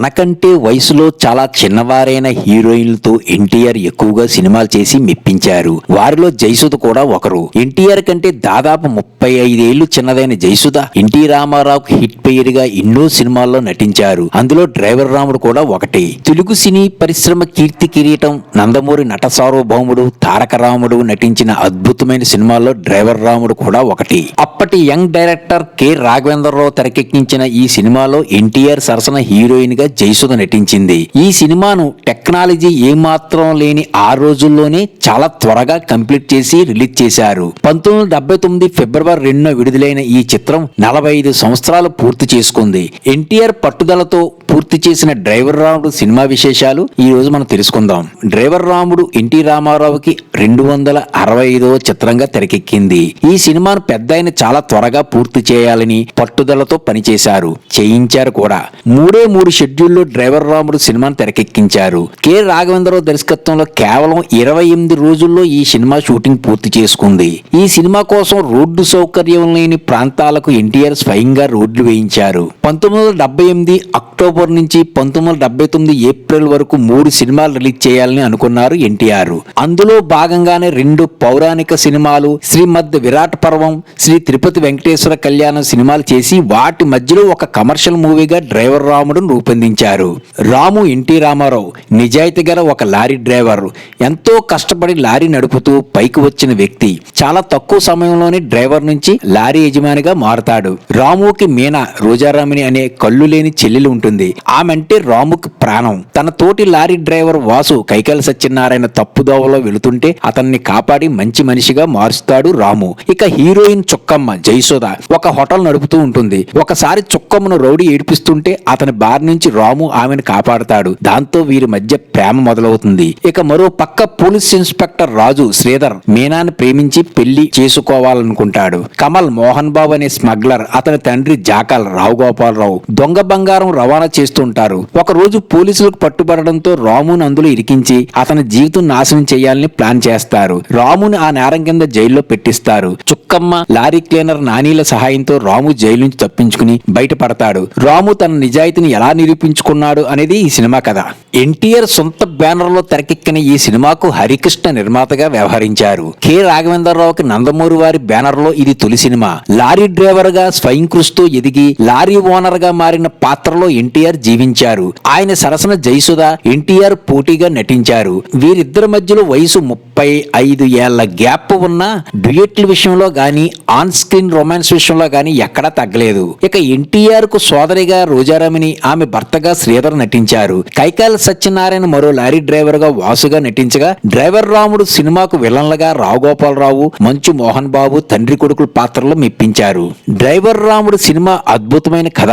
తనకంటే వయసులో చాలా చిన్నవారైన హీరోయిన్లతో ఎన్టీఆర్ ఎక్కువగా సినిమాలు చేసి మెప్పించారు. వారిలో జయసుధ కూడా ఒకరు. ఎన్టీఆర్ కంటే దాదాపు 35 ఏళ్లు చిన్నదైన జయసుధ ఎన్టీ రామారావుకి హిట్ పేర్ గా ఎన్నో సినిమాల్లో నటించారు. అందులో డ్రైవర్ రాముడు కూడా ఒకటి. తెలుగు సినీ పరిశ్రమ కీర్తి కిరీటం నందమూరి నట సార్వభౌముడు తారక రాముడు నటించిన అద్భుతమైన సినిమాల్లో డ్రైవర్ రాముడు కూడా ఒకటి. అప్పటి యంగ్ డైరెక్టర్ కె రాఘవేంద్రరావు తెరకెక్కించిన ఈ సినిమాలో ఎన్టీఆర్ సరసన హీరోయిన్ గా జయసుధ నటించింది. ఈ సినిమాను టెక్నాలజీ ఏమాత్రం లేని ఆ రోజుల్లోనే చాలా త్వరగా కంప్లీట్ చేసి రిలీజ్ చేశారు. 1979 ఫిబ్రవరి 2న విడుదలైన ఈ చిత్రం 45 సంవత్సరాలు పూర్తి చేసుకుంది. ఎన్టీఆర్ పట్టుదలతో పూర్తి చేసిన డ్రైవర్ రాముడు సినిమా విశేషాలు ఈ రోజు మనం తెలుసుకుందాం. డ్రైవర్ రాముడు ఎన్టీ రామారావుకి 265వ చిత్రంగా తెరకెక్కింది. ఈ సినిమాను పెద్దాయన చాలా త్వరగా పూర్తి చేయాలని పట్టుదలతో పనిచేశారు, చేయించారు కూడా. 3 షెడ్యూల్లో డ్రైవర్ రాముడు సినిమాను తెరకెక్కించారు. కె రాఘవేంద్రరావు దర్శకత్వంలో కేవలం 28 రోజుల్లో ఈ సినిమా షూటింగ్ పూర్తి చేసుకుంది. ఈ సినిమా కోసం రోడ్డు సౌకర్యం లేని ప్రాంతాలకు ఎన్టీఆర్ స్వయంగా రోడ్లు వేయించారు. 1978 అక్టోబర్ నుంచి 1979 ఏప్రిల్ వరకు 3 సినిమాలు రిలీజ్ చేయాలని అనుకున్నారు ఎన్టీఆర్. అందులో భాగంగానే 2 పౌరాణిక సినిమాలు, శ్రీమద్ విరాట్ పర్వం, శ్రీ తిరుపతి వెంకటేశ్వర కళ్యాణం సినిమాలు చేసి వాటి మధ్యలో ఒక కమర్షియల్ మూవీగా డ్రైవర్ రాముడు రూపొందించారు. రాము ఎన్టీ రామారావు నిజాయితీ గల ఒక లారీ డ్రైవర్. ఎంతో కష్టపడి లారీ నడుపుతూ పైకి వచ్చిన వ్యక్తి. చాలా తక్కువ సమయంలోనే డ్రైవర్ నుంచి లారీ యజమానిగా మారుతాడు. రాముకి మీనా రోజారామిని అనే కళ్ళు లేని చెల్లెలు ఉంటుంది. ఆమె అంటే రాముకి ప్రాణం. తన తోటి లారీ డ్రైవర్ వాసు కైకాల సత్యనారాయణ తప్పుదోవలో వెళుతుంటే అతన్ని కాపాడి మంచి మనిషిగా మారుస్తాడు రాము. ఇక హీరోయిన్ చుక్కమ్మ జయసుధ ఒక హోటల్ నడుపుతూ ఉంటుంది. ఒకసారి చుక్కమ్మను రౌడీ ఏడిపిస్తుంటే అతని బారి నుంచి రాము ఆమెను కాపాడతాడు. దాంతో వీరి మధ్య ప్రేమ మొదలవుతుంది. ఇక మరో పక్క పోలీస్ ఇన్స్పెక్టర్ రాజు శ్రీధర్ మీనాను ప్రేమించి పెళ్లి చేసుకోవాలనుకుంటాడు. కమల్ మోహన్ బాబు అనే స్మగ్లర్, అతని తండ్రి జాకల్ రావు గోపాలరావు దొంగ బంగారం రవాణా చేస్తుంటారు. ఒక రోజు పోలీసులకు పట్టుబడడంతో రామును అందులో ఇరికించి అతని జీవితం నాశనం చేయాలని ప్లాన్ చేస్తారు. రాముని ఆ నేరం కింద జైల్లో పెట్టిస్తారు. చుక్కమ్మ లారీ క్లీనర్ నానీల సహాయంతో రాము జైలు నుంచి తప్పించుకుని బయటపడతాడు. రాము తన నిజాయితీని ఎలా నిరూపించుకున్నాడు అనేది ఈ సినిమా కథ. ఎన్టీఆర్ సొంత బ్యానర్ లో తెరకెక్కిన ఈ సినిమాకు హరికృష్ణ నిర్మాతగా వ్యవహరించారు. కె రాఘవేంద్రరావుకి నందమూరి వారి బ్యానర్ లో ఇది తొలి సినిమా. లారీ డ్రైవర్ గా స్వయం కృషితో ఎదిగి లారీ ఓనర్ గా మారిన పాత్రలో ఎన్టీఆర్ జీవించారు. ఆయన సరసన జయసుధ ఎన్టీఆర్ పోటీగా నటించారు. వీరిద్దరి మధ్యలో వయసు 35 ఏళ్ల గ్యాప్ ఉన్న డ్యూయెట్ల విషయంలో గానీ ఆన్ స్క్రీన్ రొమాన్స్ విషయంలో గానీ ఎక్కడా తగ్గలేదు. ఇక ఎన్టీఆర్ కు సోదరిగా రోజారామిని, ఆమె భర్తగా శ్రీధర్ నటించారు. కైకాల సత్యనారాయణ మరో లారీ డ్రైవర్ గా వాసుగా నటించగా డ్రైవర్ రాముడు సినిమాకు విలన్లుగా రావు గోపాలరావు, మంచు మోహన్ బాబు తండ్రి కొడుకుల పాత్రలో మెప్పించారు. డ్రైవర్ రాముడు సినిమా అద్భుతమైన కథ,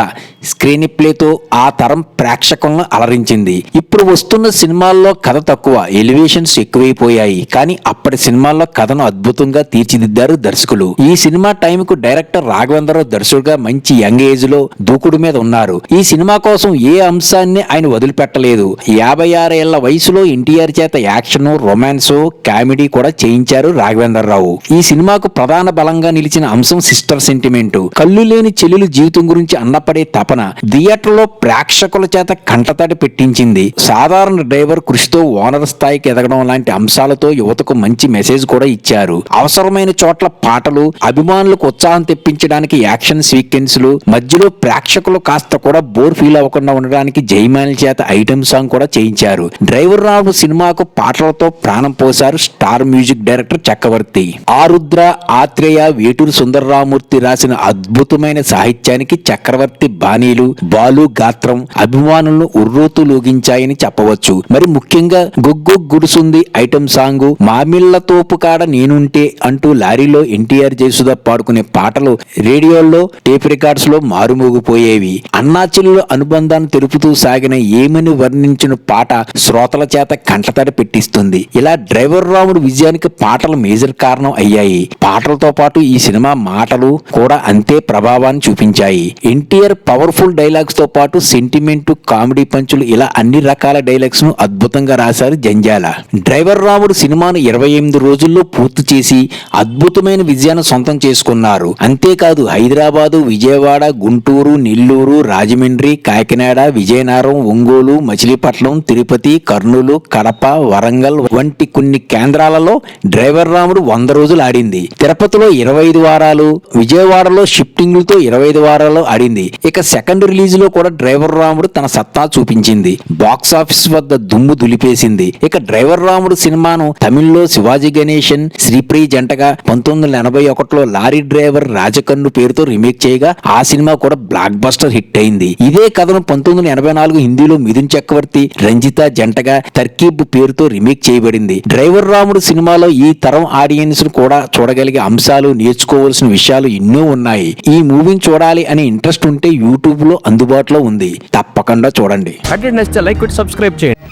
స్క్రీన్ ప్లేతో ఆ తరం ప్రేక్షకులను అలరించింది. ఇప్పుడు వస్తున్న సినిమాల్లో కథ తక్కువ, ఎలివేషన్స్ ఎక్కువైపోయాయి. కానీ అప్పటి సినిమాల్లో కథను అద్భుతంగా తీర్చిదిద్దారు దర్శకులు. ఈ సినిమా టైం కు డైరెక్టర్ రాఘవేంద్రరావు దర్శకుడుగా మంచి యంగ్ ఏజ్ లో దూకుడు మీద ఉన్నారు. ఈ సినిమా కోసం ఏ అంశాన్ని ఆయన వదిలిపెట్టలేదు. 56 ఏళ్ల వయసులో ఎన్టీఆర్ చేత యాక్షన్, రొమాన్స్, కామెడీ కూడా చేయించారు రాఘవేంద్రరావు. ఈ సినిమాకు ప్రధాన బలంగా నిలిచిన అంశం సిస్టర్ సెంటిమెంట్. కళ్ళు లేని చెల్లెలు జీవితం గురించి అన్నపడే తపన థియేటర్ లో ప్రేక్షకుల చేత కంటతడి పెట్టించింది. సాధారణ డ్రైవర్ కృషితో ఓనర్ స్థాయికి ఎదగడం లాంటి అంశాలతో యువతకు మంచి మెసేజ్ కూడా ఇచ్చారు. అవసరమైన చోట్ల పాటలు, అభిమానులకు ఉత్సాహం తెప్పించడానికి యాక్షన్ సీక్వెన్స్లు, మధ్యలో ప్రేక్షకులు కాస్త కూడా బోర్ ఫీల్ అవ్వకుండా ఉండడానికి జయమాలి చేత ఐటెం సాంగ్ కూడా చేయించారు. డ్రైవర్ రాముడు సినిమాకు పాటలతో ప్రాణం పోశారు స్టార్ మ్యూజిక్ డైరెక్టర్ చక్రవర్తి. ఆరుద్ర, ఆత్రేయ, వేటూరు సుందరరామూర్తి రాసిన అద్భుతమైన సాహిత్యానికి చక్రవర్తి బాణీలు, బాలు గాత్రం అభిమానులను ఉర్రూతూ లూగించాయని చెప్పవచ్చు. మరి ముఖ్యంగా గొగ్గు గుడుసుంది ఐటెం సాంగ్, మామిళ్ల తోపు కాడ నేనుంటే అంటూ లారీలో ఎన్టీఆర్ జయసుధ పాడుకునే పాటలు రేడియోల్లో, టేప్ రికార్డ్స్ లో మారుమోగిపోయేవి. అన్నాచెల్లెల అనుబంధాన్ని తెలుపుతూ సాగిన ఏమని వర్ణించిన పాట శ్రోతల చేత కంటతడి పెట్టిస్తుంది. ఇలా డ్రైవర్ రాముడు విజయానికి పాటలు మేజర్ కారణం అయ్యాయి. పాటలతో పాటు ఈ సినిమా మాటలు కూడా అంతే ప్రభావాన్ని చూపించాయి. ఎన్టీఆర్ పవర్ఫుల్ డైలాగ్స్ తో పాటు సెంటిమెంట్, కామెడీ పంచులు ఇలా అన్ని రకాల డైలాగ్స్ ను అద్భుతంగా రాశారు జంజాల. డ్రైవర్ రాముడు సినిమాను 28 రోజుల్లో పూర్తి చేసి అద్భుతమైన విజయాన్ని సొంతం చేసుకున్నారు. అంతేకాదు హైదరాబాదు, విజయవాడ, గుంటూరు, నెల్లూరు, రాజమండ్రి, కాకినాడ, కాకినాడ, విజయనగరం, ఒంగోలు, మచిలీపట్నం, తిరుపతి, కర్నూలు, కడప, వరంగల్ వంటి కొన్ని కేంద్రాలలో డ్రైవర్ రాముడు 100 రోజులు ఆడింది. తిరుపతిలో 25 వారాలు, విజయవాడలో షిఫ్టింగ్లతో 25 వారాలు ఆడింది. ఇక సెకండ్ రిలీజ్ లో కూడా డ్రైవర్ రాముడు తన సత్తా చూపించింది. బాక్స్ ఆఫీస్ వద్ద దుమ్ము దులిపేసింది. ఇక డ్రైవర్ రాముడు సినిమాను తమిళ్లో శివాజీ గణేశన్, శ్రీప్రియ జంటగా 1981లో లారీ డ్రైవర్ రాజకన్ను పేరుతో రీమేక్ చేయగా ఆ సినిమా కూడా బ్లాక్ బస్టర్ హిట్ అయింది. ఇదే కథను 1984 హిందీలో మిథున్ చక్రవర్తి, రంజిత జంటగా తర్కీబ్ పేరుతో రీమేక్ చేయబడింది. డ్రైవర్ రాముడు సినిమాలో ఈ తరం ఆడియన్స్ కూడా చూడగలిగే అంశాలు, నేర్చుకోవాల్సిన విషయాలు ఎన్నో ఉన్నాయి. ఈ మూవీని చూడాలి అనే ఇంట్రెస్ట్ ఉంటే యూట్యూబ్ లో అందుబాటులో ఉంది, తప్పకుండా చూడండి. నచ్చితే లైక్ కొట్టి సబ్స్క్రైబ్ చేయండి.